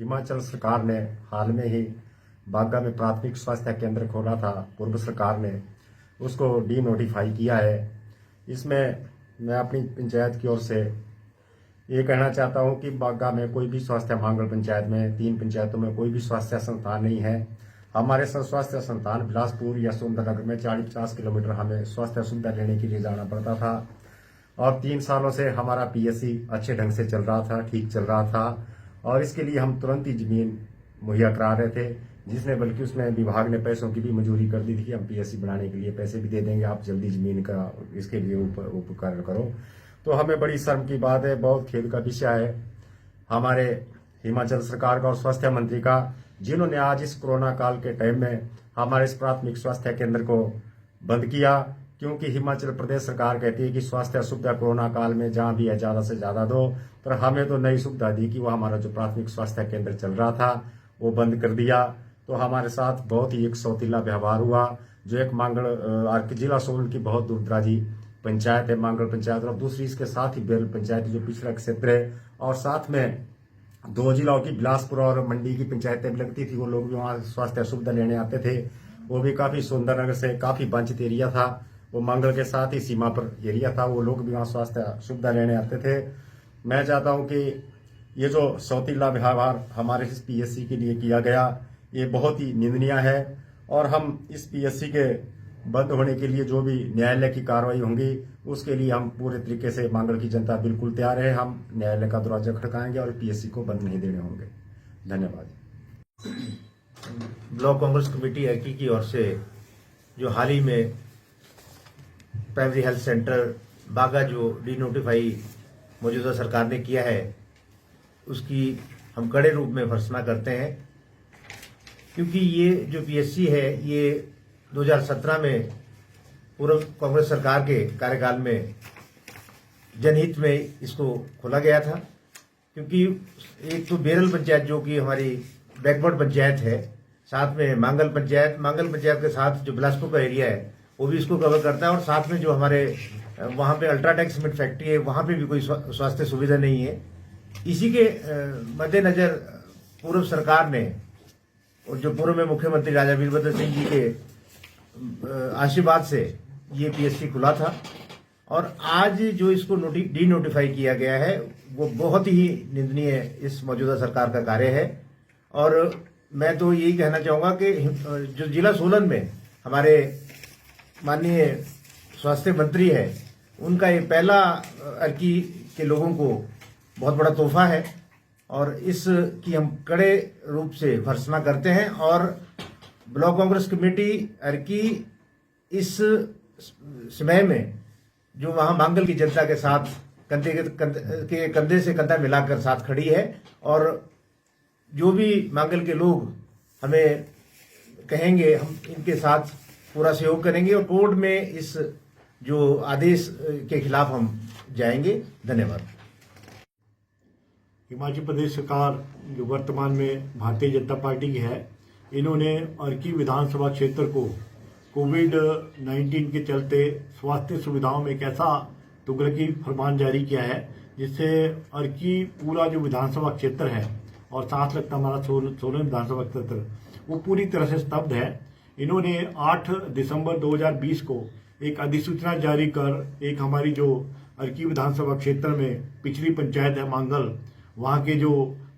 हिमाचल सरकार ने हाल में ही बागा में प्राथमिक स्वास्थ्य केंद्र खोला था। पूर्व सरकार ने उसको डी नोटिफाई किया है। इसमें मैं अपनी पंचायत की ओर से ये कहना चाहता हूँ कि बागा में कोई भी स्वास्थ्य, मांगल पंचायत में 3 पंचायतों में कोई भी स्वास्थ्य संस्थान नहीं है। हमारे स्वास्थ्य संस्थान बिलासपुर या सुंदरनगर में 40-50 किलोमीटर हमें स्वास्थ्य सुविधा लेने के लिए जाना पड़ता था। और 3 सालों से हमारा पीएससी अच्छे ढंग से चल रहा था, ठीक चल रहा था, और इसके लिए हम तुरंत ही जमीन मुहैया करा रहे थे, जिसने बल्कि उसमें विभाग ने पैसों की भी मंजूरी कर दी थी कि हम पीएससी बनाने के लिए पैसे भी दे देंगे, आप जल्दी जमीन का इसके लिए उपकरण करो। तो हमें बड़ी शर्म की बात है, बहुत खेद का विषय है हमारे हिमाचल सरकार का और स्वास्थ्य मंत्री का, जिन्होंने आज इस कोरोना काल के टाइम में हमारे इस प्राथमिक स्वास्थ्य केंद्र को बंद किया। क्योंकि हिमाचल प्रदेश सरकार कहती है कि स्वास्थ्य सुविधा कोरोना काल में जहां भी है ज़्यादा से ज़्यादा दो, पर हमें तो नई सुविधा दी कि वो हमारा जो प्राथमिक स्वास्थ्य केंद्र चल रहा था वो बंद कर दिया। तो हमारे साथ बहुत ही एक सौतीला व्यवहार हुआ। जो एक मांगल जिला सोलन की बहुत दूरदराजी पंचायत है मांगल पंचायत, और दूसरी इसके साथ ही बेल पंचायत जो पिछड़ा क्षेत्र है, और साथ में 2 जिलों की बिलासपुर और मंडी की पंचायतें भी लगती थी। वो लोग भी वहाँ स्वास्थ्य सुविधा लेने आते थे। वो भी काफ़ी सुंदरनगर से काफ़ी वंचित एरिया था, वो मंगल के साथ ही सीमा पर एरिया था, वो लोग भी वहाँ स्वास्थ्य सुविधा लेने आते थे। मैं चाहता हूँ कि ये जो सौतीला व्यवहार हमारे इस पीएससी के लिए किया गया, ये बहुत ही निंदनीय है। और हम इस पीएससी के बंद होने के लिए जो भी न्यायालय की कार्रवाई होंगी, उसके लिए हम पूरे तरीके से मांगल की जनता बिल्कुल तैयार है। हम न्यायालय का दरवाजा खड़काएंगे और पीएससी को बंद नहीं देने होंगे। धन्यवाद। ब्लॉक कांग्रेस कमेटी अर्की की ओर से जो हाल ही में प्राइमरी हेल्थ सेंटर बागा जो डी नोटिफाई मौजूदा सरकार ने किया है, उसकी हम कड़े रूप में भर्त्सना करते हैं। क्योंकि ये जो पीएससी है, ये 2017 में पूर्व कांग्रेस सरकार के कार्यकाल में जनहित में इसको खोला गया था। क्योंकि एक तो बेरल पंचायत जो कि हमारी बैकवर्ड पंचायत है, साथ में मांगल पंचायत के साथ जो बिलासपुर का एरिया है वो भी इसको कवर करता है, और साथ में जो हमारे वहाँ पे अल्ट्राटेक सीमेंट फैक्ट्री है, वहाँ पे भी कोई स्वास्थ्य सुविधा नहीं है। इसी के मद्देनजर पूर्व सरकार ने, और जो पूर्व में मुख्यमंत्री राजा वीरभद्र सिंह जी के आशीर्वाद से ये पीएससी खुला था। और आज जो इसको डी नोटिफाई किया गया है, वो बहुत ही निंदनीय इस मौजूदा सरकार का कार्य है। और मैं तो यही कहना चाहूँगा कि जो जिला सोलन में हमारे माननीय स्वास्थ्य मंत्री है, उनका ये पहला अर्की के लोगों को बहुत बड़ा तोहफा है, और इसकी हम कड़े रूप से भर्त्सना करते हैं। और ब्लॉक कांग्रेस कमेटी अर्की इस समय में जो वहाँ मांगल की जनता के साथ कंधे से कंधा मिलाकर साथ खड़ी है, और जो भी मांगल के लोग हमें कहेंगे, हम इनके साथ पूरा सहयोग करेंगे, और कोर्ट में इस जो आदेश के खिलाफ हम जाएंगे। धन्यवाद। हिमाचल प्रदेश सरकार जो वर्तमान में भारतीय जनता पार्टी की है, इन्होंने अर्की विधानसभा क्षेत्र को कोविड-19 के चलते स्वास्थ्य सुविधाओं में एक ऐसा तुगलकी फरमान जारी किया है, जिससे अर्की पूरा जो विधानसभा क्षेत्र है और साथ लगता हमारा सोलन विधानसभा क्षेत्र, वो पूरी तरह से स्तब्ध है। इन्होंने 8 दिसंबर 2020 को एक अधिसूचना जारी कर एक हमारी जो अर्की विधानसभा क्षेत्र में पिछली पंचायत है मांगल, वहाँ के जो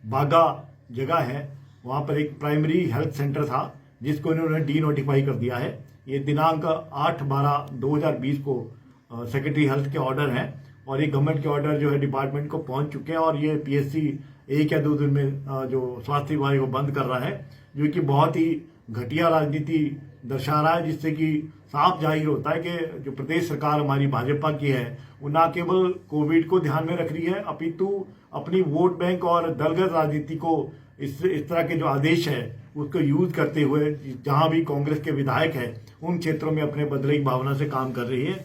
बागा जगह है, वहाँ पर एक प्राइमरी हेल्थ सेंटर था, जिसको इन्होंने डी नोटिफाई कर दिया है। ये दिनांक 8/12/2020 को सेक्रेटरी हेल्थ के ऑर्डर हैं, और ये गवर्नमेंट के ऑर्डर जो है डिपार्टमेंट को पहुंच चुके हैं, और ये पीएससी 1 या 2 दिन में जो स्वास्थ्य विभाग को बंद कर रहा है, जो कि बहुत ही घटिया राजनीति दर्शा रहा है, जिससे कि साफ जाहिर होता है कि जो प्रदेश सरकार हमारी भाजपा की है, वो न केवल कोविड को ध्यान में रख रही है, अपितु अपनी वोट बैंक और दलगत राजनीति को इस तरह के जो आदेश है उसको यूज करते हुए जहां भी कांग्रेस के विधायक है उन क्षेत्रों में अपने बदले की भावना से काम कर रही है।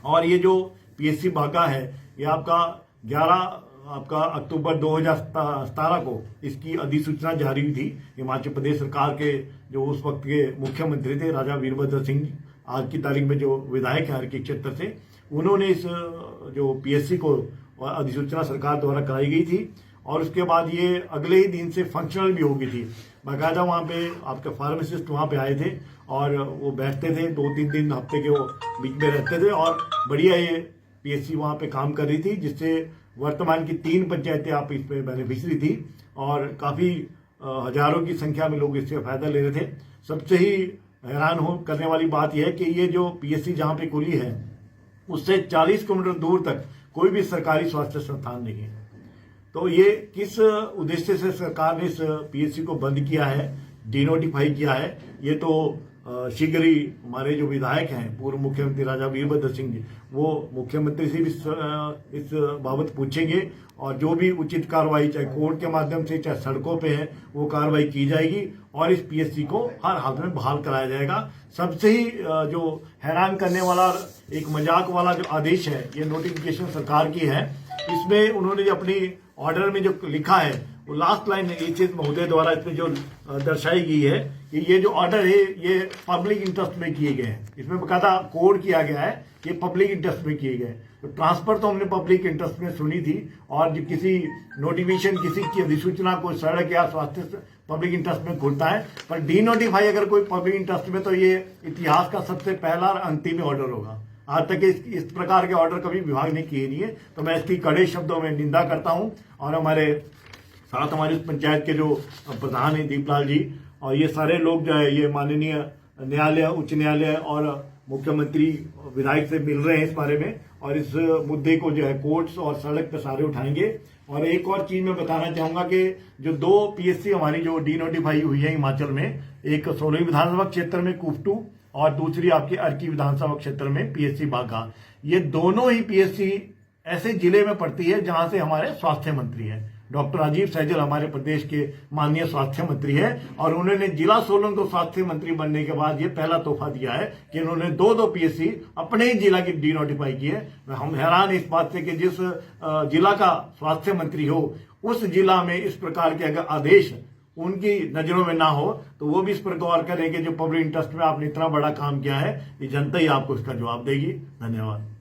और ये जो पीएससी बागा है, ये आपका 11 अक्टूबर 2017 को इसकी अधिसूचना जारी हुई थी। हिमाचल प्रदेश सरकार के जो उस वक्त के मुख्यमंत्री थे राजा वीरभद्र सिंह, आज की तारीख में जो विधायक है अर्की क्षेत्र से, उन्होंने इस जो पीएससी को अधिसूचना सरकार द्वारा कराई गई थी। और उसके बाद ये अगले ही दिन से फंक्शनल भी हो गई थी। बाकायदा वहाँ पे आपके फार्मासिस्ट वहाँ पे आए थे और वो बैठते थे, 2-3 दिन हफ्ते के वो बीच में रहते थे और बढ़िया ये पीएससी वहाँ पे काम कर रही थी, जिससे वर्तमान की 3 पंचायतें आप इस पे बेनिफिशरी थी और काफ़ी हजारों की संख्या में लोग इससे फायदा ले रहे थे। सबसे ही हैरान हो करने वाली बात यह है कि ये जो पीएससी जहाँ पे खुली है उससे 40 किलोमीटर दूर तक कोई भी सरकारी स्वास्थ्य संस्थान नहीं है। तो ये किस उद्देश्य से सरकार ने इस पीएससी को बंद किया है, डीनोटिफाई किया है, ये तो शीघ्र ही हमारे जो विधायक हैं पूर्व मुख्यमंत्री राजा वीरभद्र सिंह जी, वो मुख्यमंत्री से भी इस बाबत पूछेंगे और जो भी उचित कार्रवाई चाहे कोर्ट के माध्यम से चाहे सड़कों पे है वो कार्रवाई की जाएगी और इस पीएससी को हर हाल में बहाल कराया जाएगा। सबसे ही जो हैरान करने वाला एक मजाक वाला जो आदेश है, ये नोटिफिकेशन सरकार की है, इसमें उन्होंने जो अपनी ऑर्डर में जो लिखा है वो लास्ट लाइन एचएस महोदय द्वारा इसमें जो दर्शाई गई है कि ये जो ऑर्डर है ये पब्लिक इंटरेस्ट में किए गए हैं। इसमें बकायदा कोड किया गया है ये पब्लिक इंटरेस्ट में किए गए। तो ट्रांसफर तो हमने पब्लिक इंटरेस्ट में सुनी थी और जो किसी नोटिफिकेशन किसी की अधिसूचना को सड़क या स्वास्थ्य पब्लिक इंटरेस्ट में खुलता है, पर डी नोटिफाई अगर कोई पब्लिक इंटरेस्ट में तो ये इतिहास का सबसे पहला और अंतिम ऑर्डर होगा। आज तक इस प्रकार के ऑर्डर कभी विभाग ने किए नहीं है। तो मैं इसकी कड़े शब्दों में निंदा करता हूं और हमारे साथ हमारी उस पंचायत के जो प्रधान हैं दीपलाल जी और ये सारे लोग जो है ये माननीय न्यायालय, उच्च न्यायालय और मुख्यमंत्री विधायक से मिल रहे हैं इस बारे में और इस मुद्दे को जो है कोर्ट्स और सड़क पर सारे उठाएंगे। और एक और चीज मैं बताना चाहूंगा कि जो 2 पीएससी हमारी जो डी नोटिफाई हुई है हिमाचल में, एक सोलई विधानसभा क्षेत्र में कुफ्टू और दूसरी आपकी अर्की विधानसभा क्षेत्र में पीएससी बाघा, ये दोनों ही पीएससी ऐसे जिले में पड़ती है जहां से हमारे स्वास्थ्य मंत्री हैं डॉक्टर राजीव सैजल, हमारे प्रदेश के माननीय स्वास्थ्य मंत्री है और उन्होंने जिला सोलन को स्वास्थ्य मंत्री बनने के बाद ये पहला तोहफा दिया है कि उन्होंने 2 पीएससी अपने ही जिला की डी नोटिफाई की है। हम हैरान इस बात से कि जिस जिला का स्वास्थ्य मंत्री हो उस जिला में इस प्रकार के अगर आदेश उनकी नजरों में ना हो तो वो भी इस पर गौर करें कि जो पब्लिक इंटरेस्ट में आपने इतना बड़ा काम किया है, ये जनता ही आपको इसका जवाब देगी। धन्यवाद।